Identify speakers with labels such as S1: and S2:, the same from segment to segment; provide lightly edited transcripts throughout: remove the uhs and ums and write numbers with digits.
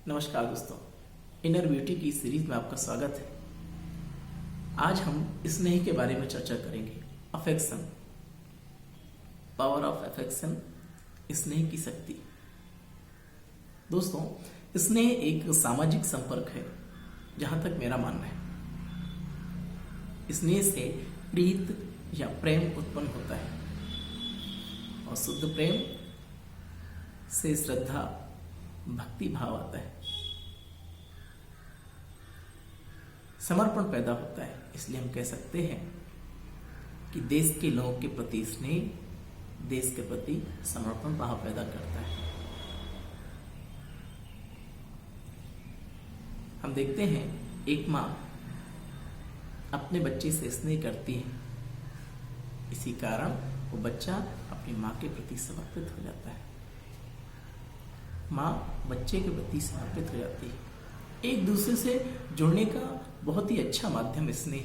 S1: नमस्कार दोस्तों, inner beauty की सीरीज में आपका स्वागत है। आज हम स्नेह के बारे में चर्चा करेंगे। अफेक्शन, पावर ऑफ अफेक्शन, स्नेह की शक्ति। दोस्तों, स्नेह एक सामाजिक संपर्क है, जहां तक मेरा मानना है। स्नेह से प्रीत या प्रेम उत्पन्न होता है और शुद्ध प्रेम से श्रद्धा, भक्ति भाव आता है, समर्पण पैदा होता है। इसलिए हम कह सकते हैं कि देश के लोगों के प्रति स्नेह देश के प्रति समर्पण भाव पैदा करता है। हम देखते हैं एक माँ अपने बच्चे से स्नेह करती है, इसी कारण वो बच्चा अपनी माँ के प्रति समर्पित हो जाता है। माँ बच्चे के प्रति समर्पित हो जाती है। एक दूसरे से जुड़ने का बहुत ही अच्छा माध्यम स्नेह।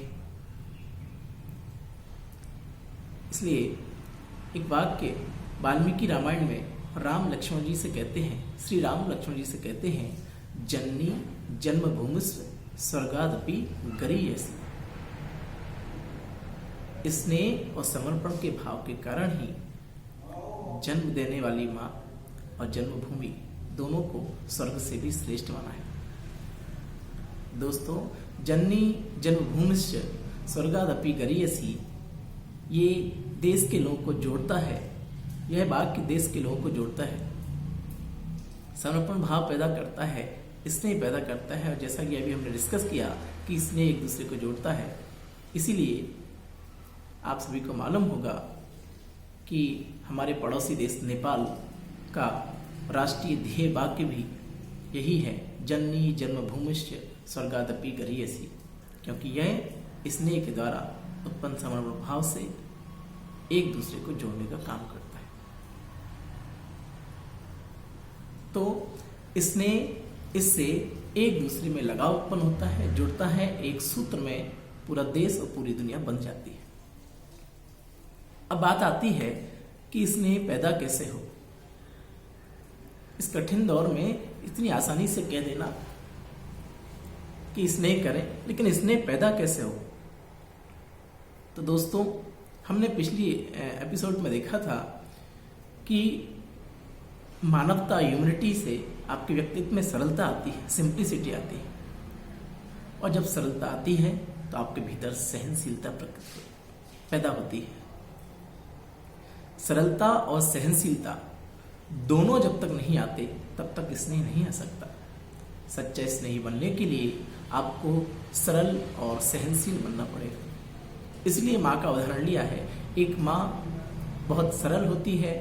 S1: इसलिए एक वाक्य वाल्मीकि रामायण में राम लक्ष्मण जी से कहते हैं, श्री राम लक्ष्मण जी से कहते हैं, जननी जन्मभूमिस्व स्वर्गादपि गरीयसी। स्नेह और समर्पण के भाव के कारण ही जन्म देने वाली माँ और जन्मभूमि दोनों को स्वर्ग से भी श्रेष्ठ माना है। दोस्तों, जननी जन्मभूमिश्च स्वर्गादपि गरीयसी, ये देश के लोगों को जोड़ता है। यह वाक्य देश के लोगों को जोड़ता है, समर्पण भाव पैदा करता है, स्नेह पैदा करता है। और जैसा कि अभी हमने डिस्कस किया कि स्नेह एक दूसरे को जोड़ता है, इसीलिए आप सभी को मालूम होगा कि हमारे पड़ोसी देश नेपाल का राष्ट्रीय ध्येय वाक्य भी यही है, जननी जन्मभूमिश्च स्वर्गादपि गरीयसी, क्योंकि यह स्नेह के द्वारा उत्पन्न समर्पण भाव से एक दूसरे को जोड़ने का काम करता है। तो स्नेह, इससे एक दूसरे में लगाव उत्पन्न होता है, जुड़ता है, एक सूत्र में पूरा देश और पूरी दुनिया बन जाती है। अब बात आती है कि स्नेह पैदा कैसे हो। इस कठिन दौर में इतनी आसानी से कह देना कि स्नेह करें, लेकिन स्नेह पैदा कैसे हो। तो दोस्तों, हमने पिछली एपिसोड में देखा था कि मानवता, ह्यूमैनिटी से आपके व्यक्तित्व में सरलता आती है, सिंप्लिसिटी आती है। और जब सरलता आती है तो आपके भीतर सहनशीलता पैदा होती है। सरलता और सहनशीलता दोनों जब तक नहीं आते तब तक स्नेह नहीं आ सकता। सच्चा स्नेही बनने के लिए आपको सरल और सहनशील बनना पड़ेगा। इसलिए माँ का उदाहरण लिया है। एक माँ बहुत सरल होती है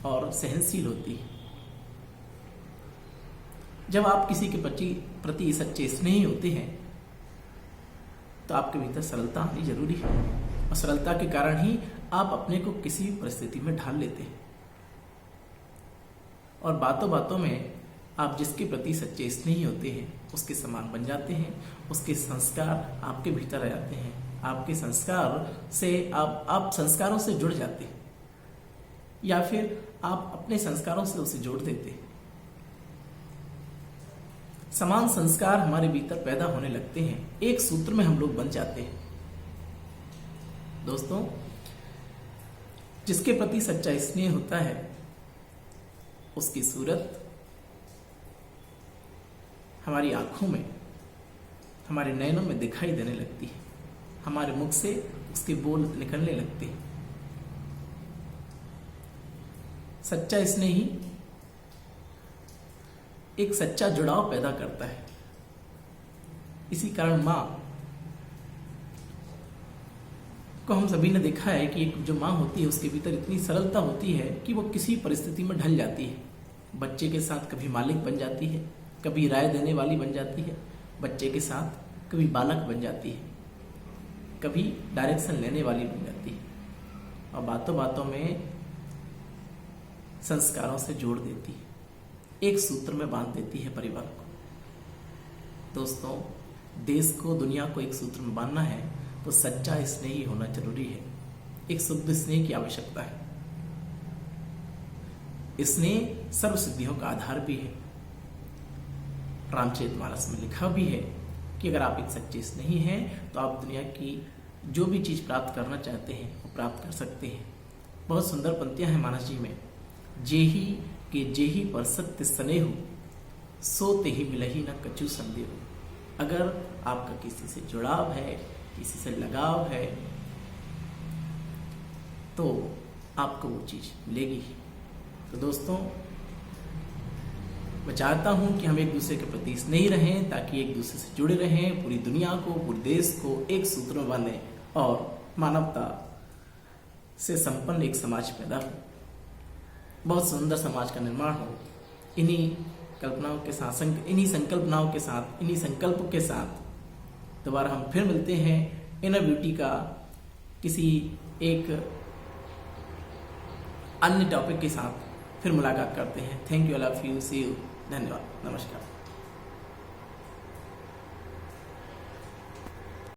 S1: और सहनशील होती है। जब आप किसी के प्रति सच्चे स्नेही होते हैं तो आपके भीतर सरलता आनी जरूरी है, और सरलता के कारण ही आप अपने को किसी भी परिस्थिति में ढाल लेते हैं। और बातों बातों में आप जिसके प्रति सच्चे स्नेही होते हैं उसके समान बन जाते हैं। उसके संस्कार आपके भीतर आ जाते हैं। आपके संस्कार से आप संस्कारों से जुड़ जाते हैं, या फिर आप अपने संस्कारों से उसे जोड़ देते हैं। समान संस्कार हमारे भीतर पैदा होने लगते हैं, एक सूत्र में हम लोग बन जाते हैं। दोस्तों, जिसके प्रति सच्चा स्नेह होता है उसकी सूरत हमारी आंखों में, हमारे नयनों में दिखाई देने लगती है। हमारे मुख से उसके बोल निकलने लगते हैं। सच्चा स्नेही एक सच्चा जुड़ाव पैदा करता है। इसी कारण माँ को हम सभी ने देखा है कि एक जो माँ होती है उसके भीतर इतनी सरलता होती है कि वो किसी परिस्थिति में ढल जाती है। बच्चे के साथ कभी मालिक बन जाती है, कभी राय देने वाली बन जाती है। बच्चे के साथ कभी बालक बन जाती है, कभी डायरेक्शन लेने वाली बन जाती है, और बातों बातों में संस्कारों से जोड़ देती है, एक सूत्र में बांध देती है परिवार को। दोस्तों, देश को, दुनिया को एक सूत्र में बांधना है तो सच्चा स्नेही होना जरूरी है। एक शुद्ध स्नेह की आवश्यकता है। स्नेह सर्व सिद्धियों का आधार भी है। रामचरितमानस में लिखा भी है कि अगर आप एक सच्चे स्नेही हैं तो आप दुनिया की जो भी चीज प्राप्त करना चाहते हैं वो प्राप्त कर सकते हैं। बहुत सुंदर पंक्तियां हैं मानस जी में। जेही के जेही पर सत्य स्नेह, सो तेहि मिलही न कछु संदेह। अगर आपका किसी से जुड़ाव है, किसी से लगाव है, तो आपको वो चीज मिलेगी। तो दोस्तों, मैं चाहता हूं कि हम एक दूसरे के प्रति स्नेही रहें ताकि एक दूसरे से जुड़े रहें, पूरी दुनिया को, पूरे देश को एक सूत्र में बांधें और मानवता से संपन्न एक समाज पैदा हो, बहुत सुंदर समाज का निर्माण हो। इन्हीं कल्पनाओं के साथ, इन्हीं संकल्पनाओं के साथ, इन्हीं संकल्पों के साथ दोबारा हम फिर मिलते हैं इनर ब्यूटी का किसी एक अन्य टॉपिक के साथ फिर मुलाकात करते हैं। Thank you, I love you, see you, धन्यवाद, नमस्कार।